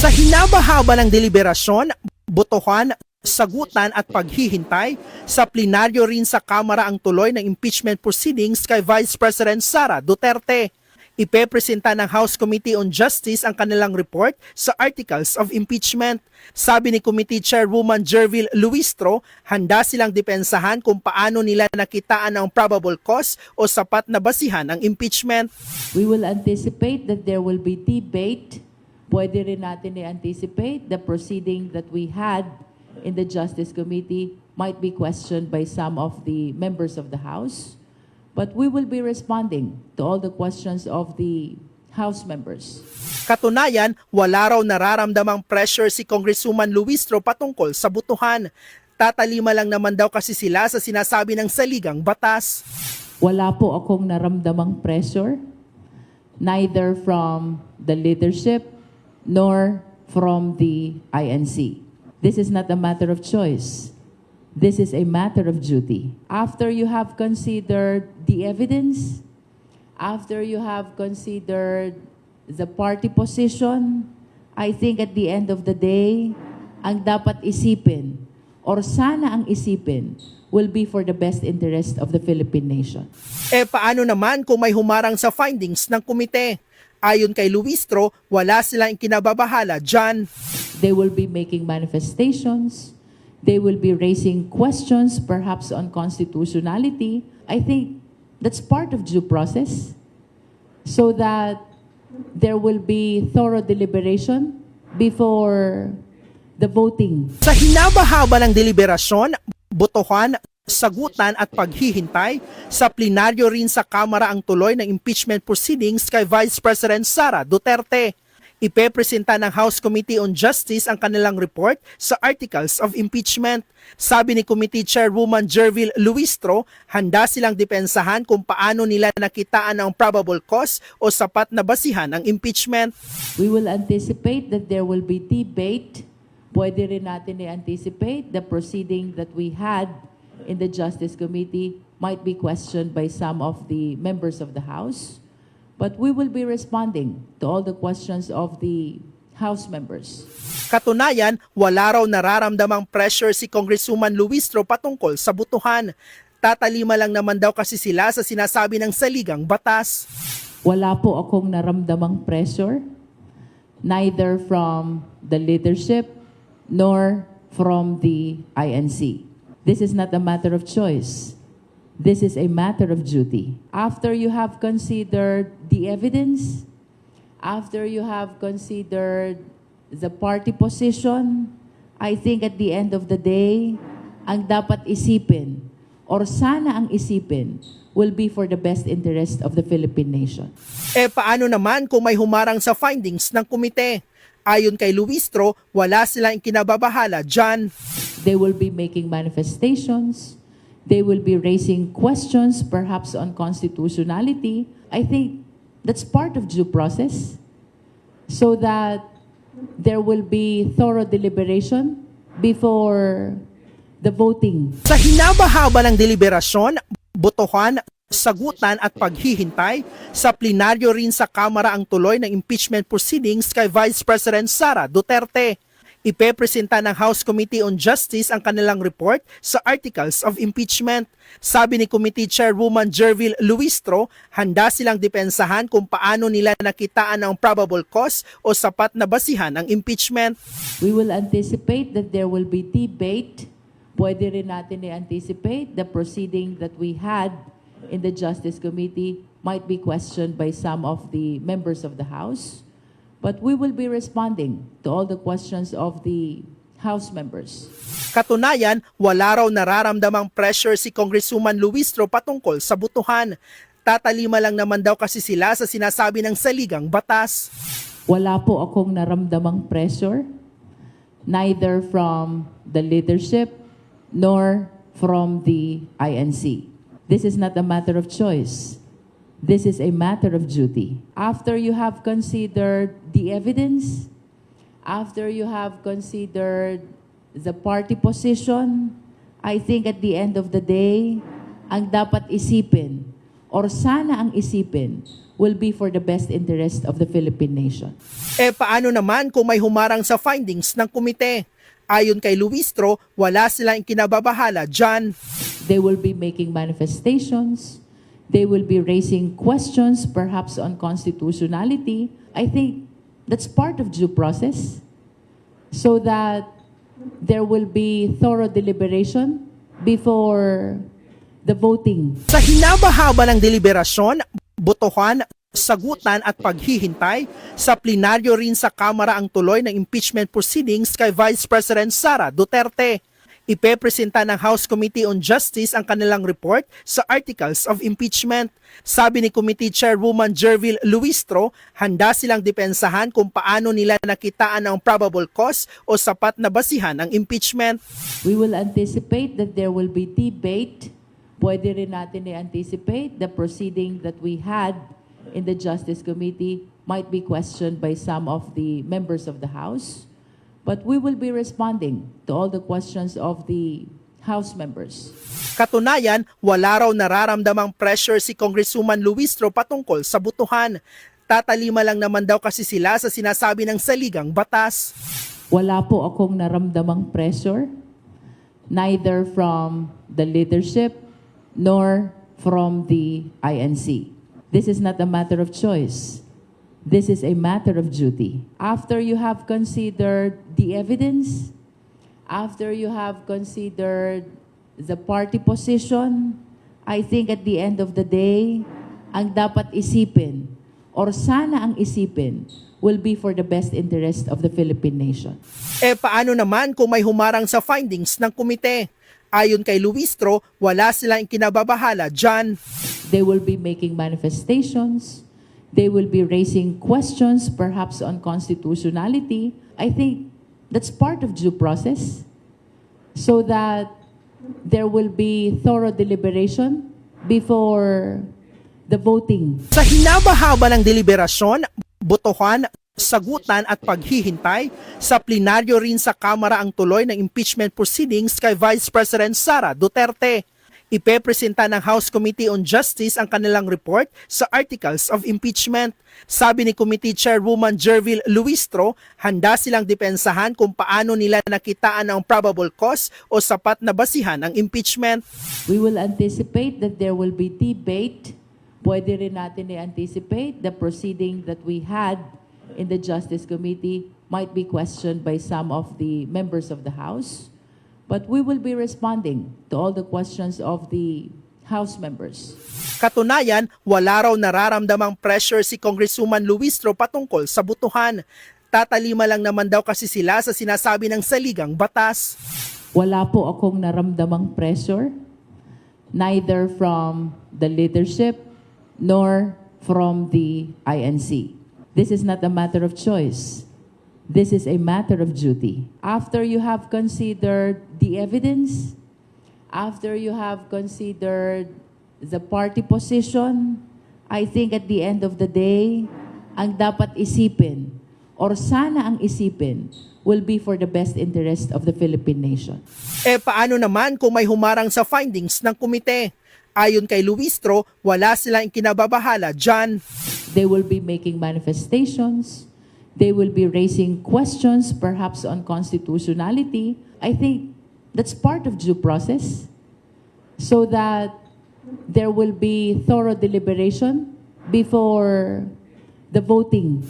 Sa hinaba-haba ng deliberasyon, botohan, sagutan at paghihintay, sa plenaryo rin sa Kamara ang tuloy ng impeachment proceedings kay Vice President Sara Duterte. Ipepresenta ng House Committee on Justice ang kanilang report sa Articles of Impeachment. Sabi ni Committee Chairwoman Jervil Luistro, handa silang depensahan kung paano nila nakitaan ang probable cause o sapat na basihan ng impeachment. We will anticipate that there will be debate. Pwede rin natin i-anticipate the proceeding that we had in the Justice Committee might be questioned by some of the members of the House. But we will be responding to all the questions of the House members. Katunayan, wala raw nararamdamang pressure si Congresswoman Luistro patungkol sa botohan. Tatalima lang naman daw kasi sila sa sinasabi ng saligang batas. Wala po akong naramdamang pressure, neither from the leadership nor from the INC. This is not a matter of choice. This is a matter of duty. After you have considered the evidence, after you have considered the party position, I think at the end of the day, ang dapat isipin, or sana ang isipin, will be for the best interest of the Philippine nation. Paano naman kung may humarang sa findings ng komite? Ayon kay Luistro, wala silang ikinababahala dyan. They will be making manifestations. They will be raising questions, perhaps on constitutionality. I think that's part of due process, so that there will be thorough deliberation before the voting. Sa hinaba-haba ng deliberasyon, botohan, sagutan at paghihintay, sa plenaryo rin sa Kamara ang tuloy ng impeachment proceedings kay Vice President Sara Duterte. Ipepresenta ng House Committee on Justice ang kanilang report sa Articles of Impeachment. Sabi ni Committee Chairwoman Jervil Luistro, handa silang depensahan kung paano nila nakitaan ang probable cause o sapat na basihan ng impeachment. We will anticipate that there will be debate. Pwede rin natin i-anticipate the proceeding that we had in the Justice Committee might be questioned by some of the members of the House. But we will be responding to all the questions of the House members. Katunayan, wala raw nararamdamang pressure si Congresswoman Luistro patungkol sa botohan. Tatalima lang naman daw kasi sila sa sinasabi ng saligang batas. Wala po akong naramdamang pressure, neither from the leadership nor from the INC. This is not a matter of choice. This is a matter of duty. After you have considered the evidence, after you have considered the party position, I think at the end of the day, ang dapat isipin, or sana ang isipin, will be for the best interest of the Philippine nation. Paano naman kung may humarang sa findings ng komite? Ayon kay Luistro, wala silang ikinababahala dyan. They will be making manifestations. They will be raising questions, perhaps on constitutionality. I think that's part of due process, so that there will be thorough deliberation before the voting. Sa hinaba-haba ng deliberasyon, botohan, sagutan at paghihintay, sa plenaryo rin sa Kamara ang tuloy ng impeachment proceedings kay Vice President Sara Duterte. Ipepresenta ng House Committee on Justice ang kanilang report sa Articles of Impeachment. Sabi ni Committee Chairwoman Jervil Luistro, handa silang depensahan kung paano nila nakitaan ang probable cause o sapat na basihan ng impeachment. We will anticipate that there will be debate. Pwede rin natin i-anticipate the proceeding that we had in the Justice Committee might be questioned by some of the members of the House. But we will be responding to all the questions of the House members. Katunayan, wala raw nararamdamang pressure si Congresswoman Luistro patungkol sa botohan. Tatalima lang naman daw kasi sila sa sinasabi ng saligang batas. Wala po akong naramdamang pressure, neither from the leadership nor from the INC. This is not a matter of choice. This is a matter of duty. After you have considered the evidence, after you have considered the party position, I think at the end of the day, ang dapat isipin, or sana ang isipin will be for the best interest of the Philippine nation. Paano naman kung may humarang sa findings ng komite? Ayon kay Luistro, wala silang kinababahala dyan. They will be making manifestations. They will be raising questions, perhaps on constitutionality. I think that's part of due process, so that there will be thorough deliberation before the voting. Sa hinabahaba ng deliberasyon, botohan, sagutan at paghihintay, sa plenaryo rin sa Kamara ang tuloy ng impeachment proceedings kay Vice President Sara Duterte. Ipepresenta ng House Committee on Justice ang kanilang report sa Articles of Impeachment. Sabi ni Committee Chairwoman Jervil Luistro, handa silang depensahan kung paano nila nakitaan ang probable cause o sapat na basihan ng impeachment. We will anticipate that there will be debate. Pwede rin natin i-anticipate the proceeding that we had in the Justice Committee might be questioned by some of the members of the House. But we will be responding to all the questions of the House members. Katunayan, wala raw nararamdamang pressure si Congresswoman Luistro patungkol sa butuhan. Tatalima lang naman daw kasi sila sa sinasabi ng saligang batas. Wala po akong naramdamang pressure, neither from the leadership nor from the INC. This is not a matter of choice. This is a matter of duty. After you have considered the evidence, after you have considered the party position, I think at the end of the day, ang dapat isipin, or sana ang isipin, will be for the best interest of the Philippine nation. Paano naman kung may humarang sa findings ng komite? Ayon kay Luistro, wala silang kinababahala dyan. They will be making manifestations. They will be raising questions, perhaps on constitutionality. I think that's part of due process, so that there will be thorough deliberation before the voting. Sa hinabahaba ng deliberasyon, botohan, sagutan at paghihintay, sa plenaryo rin sa Kamara ang tuloy ng impeachment proceedings kay Vice President Sara Duterte. Ipepresenta ng House Committee on Justice ang kanilang report sa Articles of Impeachment. Sabi ni Committee Chairwoman Jervil Luistro, handa silang depensahan kung paano nila nakitaan ang probable cause o sapat na basihan ng impeachment. We will anticipate that there will be debate. Pwede rin natin i-anticipate the proceeding that we had in the Justice Committee might be questioned by some of the members of the House. But we will be responding to all the questions of the House members. Katunayan, wala raw nararamdamang pressure si Congresswoman Luistro patungkol sa butuhan. Tatalima lang naman daw kasi sila sa sinasabi ng saligang batas. Wala po akong naramdamang pressure, neither from the leadership nor from the INC. This is not a matter of choice. This is a matter of duty. After you have considered the evidence, after you have considered the party position, I think at the end of the day, ang dapat isipin, or sana ang isipin, will be for the best interest of the Philippine nation. Paano naman kung may humarang sa findings ng komite? Ayon kay Luistro, wala silang kinababahala dyan. They will be making manifestations. They will be raising questions, perhaps on constitutionality. I think that's part of due process, so that there will be thorough deliberation before the voting.